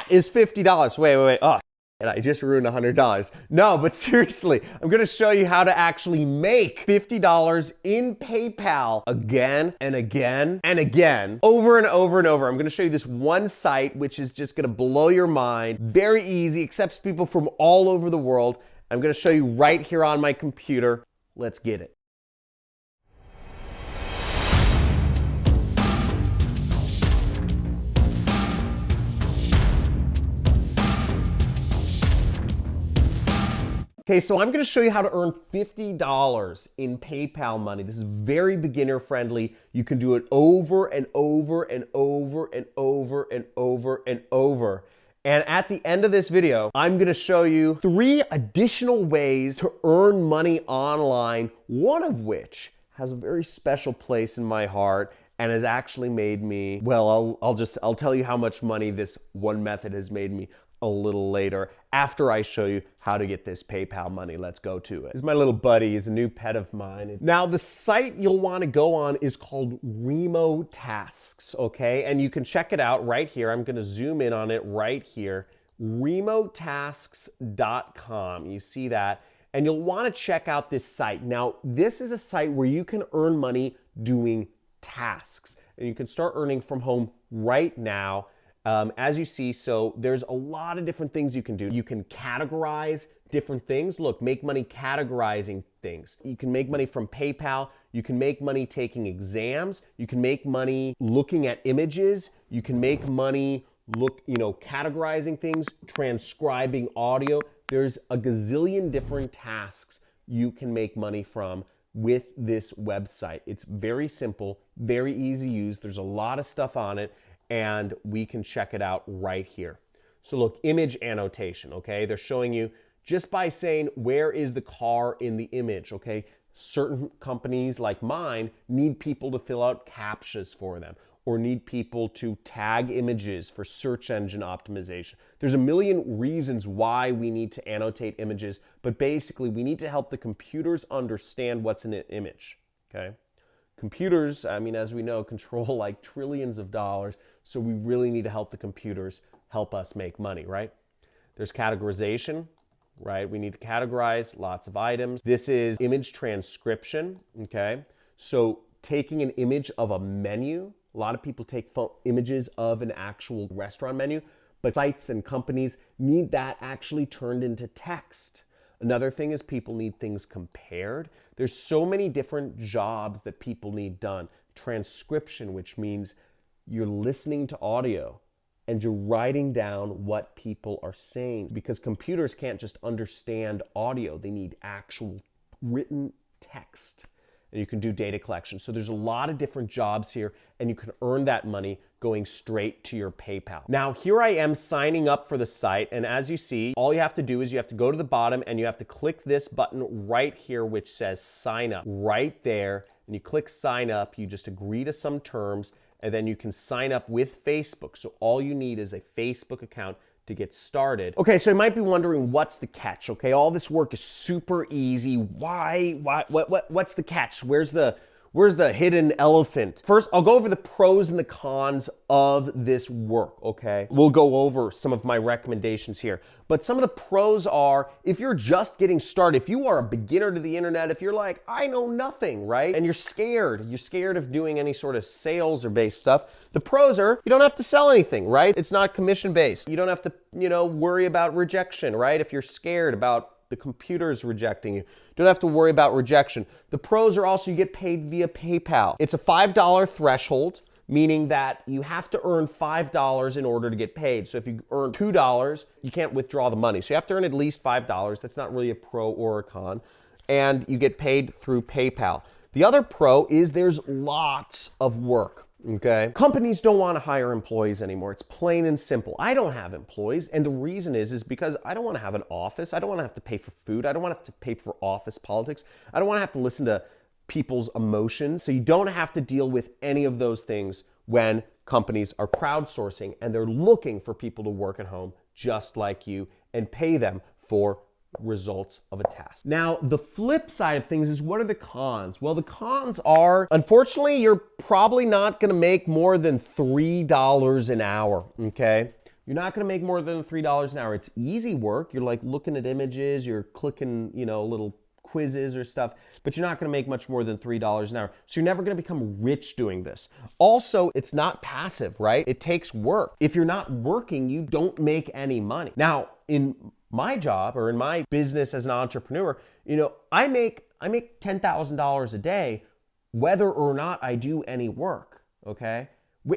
is $50. Wait. Oh, and I just ruined $100. No, but seriously, I'm gonna show you how to actually make $50 in PayPal again and again and again, over and over and over. I'm gonna show you this one site, which is just gonna blow your mind. Very easy, accepts people from all over the world. I'm gonna show you right here on my computer. Let's get it. Okay, so I'm going to show you how to earn $50 in PayPal money. This is very beginner friendly. You can do it over and over and over and over and over and over. And at the end of this video, I'm going to show you 3 additional ways to earn money online, one of which has a very special place in my heart and has actually made me, well, I'll tell you how much money this one method has made me a little later after I show you how to get this PayPal money. Let's go to it. Here's my little buddy. He's a new pet of mine. Now, the site you'll want to go on is called Remo Tasks, okay? And you can check it out right here. I'm going to zoom in on it right here. remotasks.com. You see that? And you'll want to check out this site. Now, this is a site where you can earn money doing tasks. And you can start earning from home right now. As you see, so there's a lot of different things you can do. You can categorize different things. Look, make money categorizing things. You can make money from PayPal. You can make money taking exams. You can make money looking at images. You can make money categorizing things, transcribing audio. There's a gazillion different tasks you can make money from with this website. It's very simple, very easy to use. There's a lot of stuff on it, and we can check it out right here. So look, image annotation, okay? They're showing you just by saying, where is the car in the image, okay? Certain companies like mine need people to fill out CAPTCHAs for them, or need people to tag images for search engine optimization. There's a million reasons why we need to annotate images, but basically we need to help the computers understand what's in an image, okay? Computers, I mean, as we know, control like trillions of dollars, so we really need to help the computers help us make money, right? There's categorization, right? We need to categorize lots of items. This is image transcription, okay? So taking an image of a menu, a lot of people take images of an actual restaurant menu, but sites and companies need that actually turned into text. Another thing is people need things compared. There's so many different jobs that people need done. Transcription, which means you're listening to audio and you're writing down what people are saying, because computers can't just understand audio. They need actual written text. And you can do data collection. So there's a lot of different jobs here, and you can earn that money going straight to your PayPal. Now, here I am signing up for the site, and as you see, all you have to do is you have to go to the bottom and you have to click this button right here which says sign up right there, and you click sign up, you just agree to some terms, and then you can sign up with Facebook. So all you need is a Facebook account to get started. Okay, so you might be wondering, what's the catch? Okay, all this work is super easy. What's the catch? Where's the hidden elephant? First, I'll go over the pros and the cons of this work, okay? We'll go over some of my recommendations here. But some of the pros are, if you're just getting started, if you are a beginner to the internet, if you're like, I know nothing, right? And you're scared of doing any sort of sales or based stuff, the pros are, you don't have to sell anything, right? It's not commission based. You don't have to, worry about rejection, right? If you're scared about the computer's rejecting you, don't have to worry about rejection. The pros are also you get paid via PayPal. It's a $5 threshold, meaning that you have to earn $5 in order to get paid. So if you earn $2, you can't withdraw the money. So you have to earn at least $5. That's not really a pro or a con. And you get paid through PayPal. The other pro is there's lots of work. Okay. Companies don't want to hire employees anymore. It's plain and simple. I don't have employees, and the reason is because I don't want to have an office. I don't want to have to pay for food. I don't want to have to pay for office politics. I don't want to have to listen to people's emotions. So you don't have to deal with any of those things when companies are crowdsourcing and they're looking for people to work at home just like you and pay them for results of a task. Now, the flip side of things is, what are the cons? Well, the cons are, unfortunately, you're probably not going to make more than $3 an hour, okay? You're not going to make more than $3 an hour. It's easy work. You're like looking at images, you're clicking, little quizzes or stuff, but you're not going to make much more than $3 an hour. So you're never going to become rich doing this. Also, it's not passive, right? It takes work. If you're not working, you don't make any money. Now, in my job or in my business as an entrepreneur, I make $10,000 a day, whether or not I do any work, okay?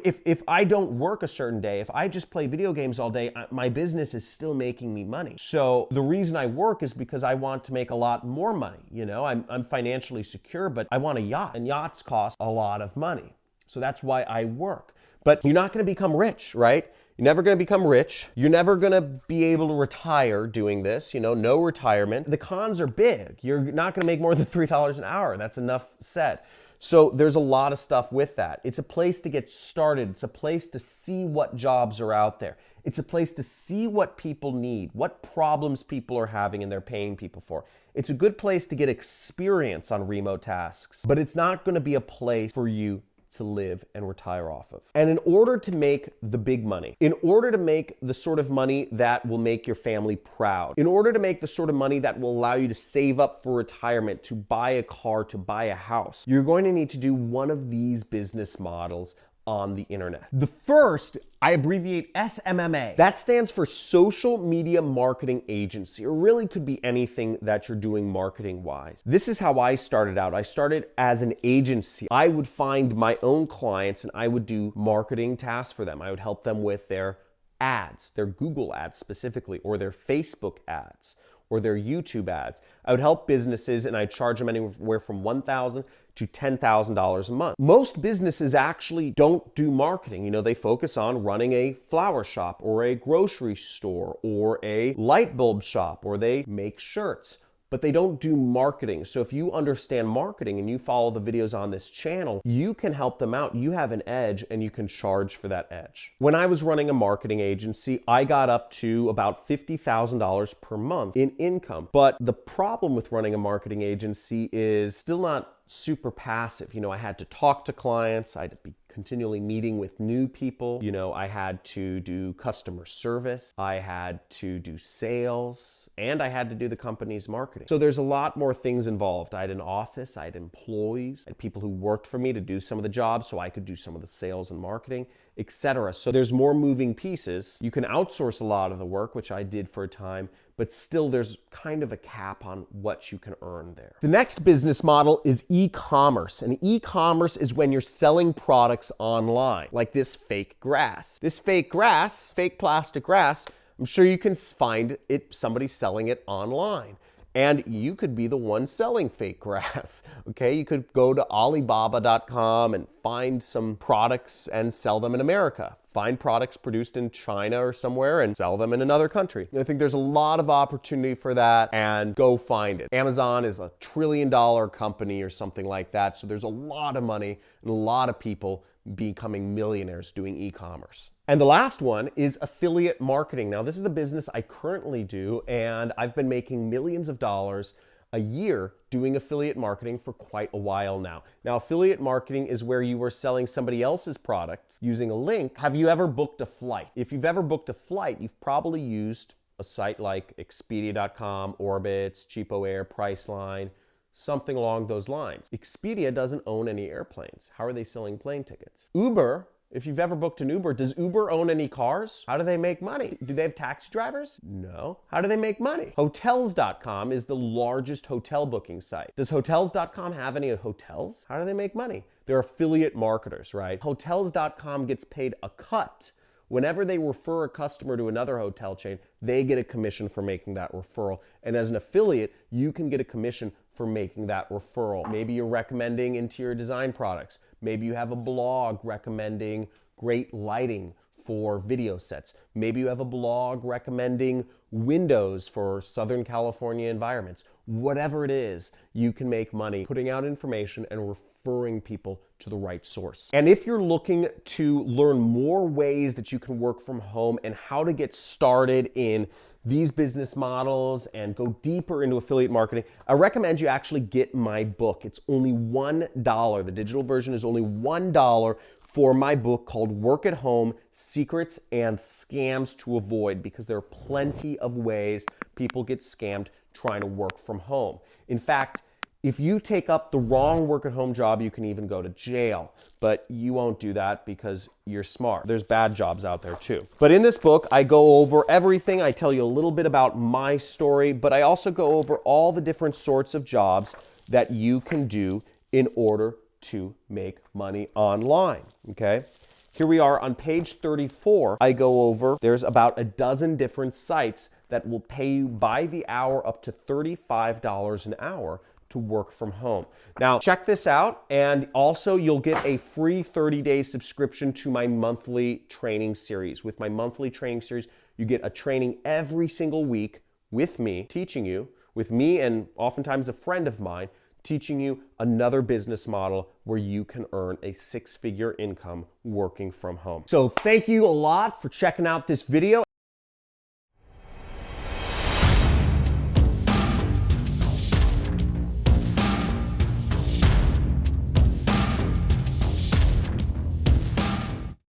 If I don't work a certain day, if I just play video games all day, my business is still making me money. So the reason I work is because I want to make a lot more money. I'm financially secure, but I want a yacht, and yachts cost a lot of money. So that's why I work. But you're not going to become rich, right? You're never going to become rich. You're never going to be able to retire doing this, no retirement. The cons are big. You're not going to make more than $3 an hour. That's enough said. So there's a lot of stuff with that. It's a place to get started. It's a place to see what jobs are out there. It's a place to see what people need, what problems people are having and they're paying people for. It's a good place to get experience on remote tasks, but it's not going to be a place for you to live and retire off of. And in order to make the big money, in order to make the sort of money that will make your family proud, in order to make the sort of money that will allow you to save up for retirement, to buy a car, to buy a house, you're going to need to do one of these business models on the internet. The first, I abbreviate SMMA. That stands for Social Media Marketing Agency, or really could be anything that you're doing marketing-wise. This is how I started out. I started as an agency. I would find my own clients and I would do marketing tasks for them. I would help them with their ads, their Google ads specifically, or their Facebook ads, or their YouTube ads. I would help businesses and I'd charge them anywhere from $1,000 to $10,000 a month. Most businesses actually don't do marketing. They focus on running a flower shop or a grocery store or a light bulb shop, or they make shirts, but they don't do marketing. So if you understand marketing and you follow the videos on this channel, you can help them out. You have an edge and you can charge for that edge. When I was running a marketing agency, I got up to about $50,000 per month in income. But the problem with running a marketing agency is still not super passive. I had to talk to clients. I had to be continually meeting with new people. I had to do customer service. I had to do sales, and I had to do the company's marketing. So there's a lot more things involved. I had an office, I had employees, I had people who worked for me to do some of the jobs so I could do some of the sales and marketing, etc. So there's more moving pieces. You can outsource a lot of the work, which I did for a time, but still there's kind of a cap on what you can earn there. The next business model is e-commerce. And e-commerce is when you're selling products online, like this fake grass. This fake grass, fake plastic grass, I'm sure you can find it, somebody selling it online. And you could be the one selling fake grass, okay? You could go to Alibaba.com and find some products and sell them in America. Find products produced in China or somewhere and sell them in another country. I think there's a lot of opportunity for that, and go find it. Amazon is a $1 trillion company or something like that, so there's a lot of money and a lot of people becoming millionaires doing e-commerce. And the last one is affiliate marketing. Now, this is a business I currently do, and I've been making millions of dollars a year doing affiliate marketing for quite a while now. Now, affiliate marketing is where you are selling somebody else's product using a link. Have you ever booked a flight? If you've ever booked a flight, you've probably used a site like Expedia.com, Orbitz, Cheapo Air, Priceline, something along those lines. Expedia doesn't own any airplanes. How are they selling plane tickets? Uber, if you've ever booked an Uber, does Uber own any cars? How do they make money? Do they have taxi drivers? No. How do they make money? Hotels.com is the largest hotel booking site. Does Hotels.com have any hotels? How do they make money? They're affiliate marketers, right? Hotels.com gets paid a cut. Whenever they refer a customer to another hotel chain, they get a commission for making that referral. And as an affiliate, you can get a commission for making that referral. Maybe you're recommending interior design products. Maybe you have a blog recommending great lighting for video sets. Maybe you have a blog recommending windows for Southern California environments. Whatever it is, you can make money putting out information and referring people to the right source. And if you're looking to learn more ways that you can work from home and how to get started in these business models and go deeper into affiliate marketing, I recommend you actually get my book. It's only $1. The digital version is only $1 for my book called Work at Home: Secrets and Scams to Avoid, because there are plenty of ways people get scammed trying to work from home. In fact, if you take up the wrong work at home job, you can even go to jail. But you won't do that because you're smart. There's bad jobs out there too. But in this book, I go over everything. I tell you a little bit about my story, but I also go over all the different sorts of jobs that you can do in order to make money online, okay? Here we are on page 34. I go over, there's about a dozen different sites that will pay you by the hour up to $35 an hour to work from home. Now, check this out, and also you'll get a free 30-day subscription to my monthly training series. With my monthly training series, you get a training every single week with me, teaching you, with me and oftentimes a friend of mine, teaching you another business model where you can earn a six-figure income working from home. So thank you a lot for checking out this video.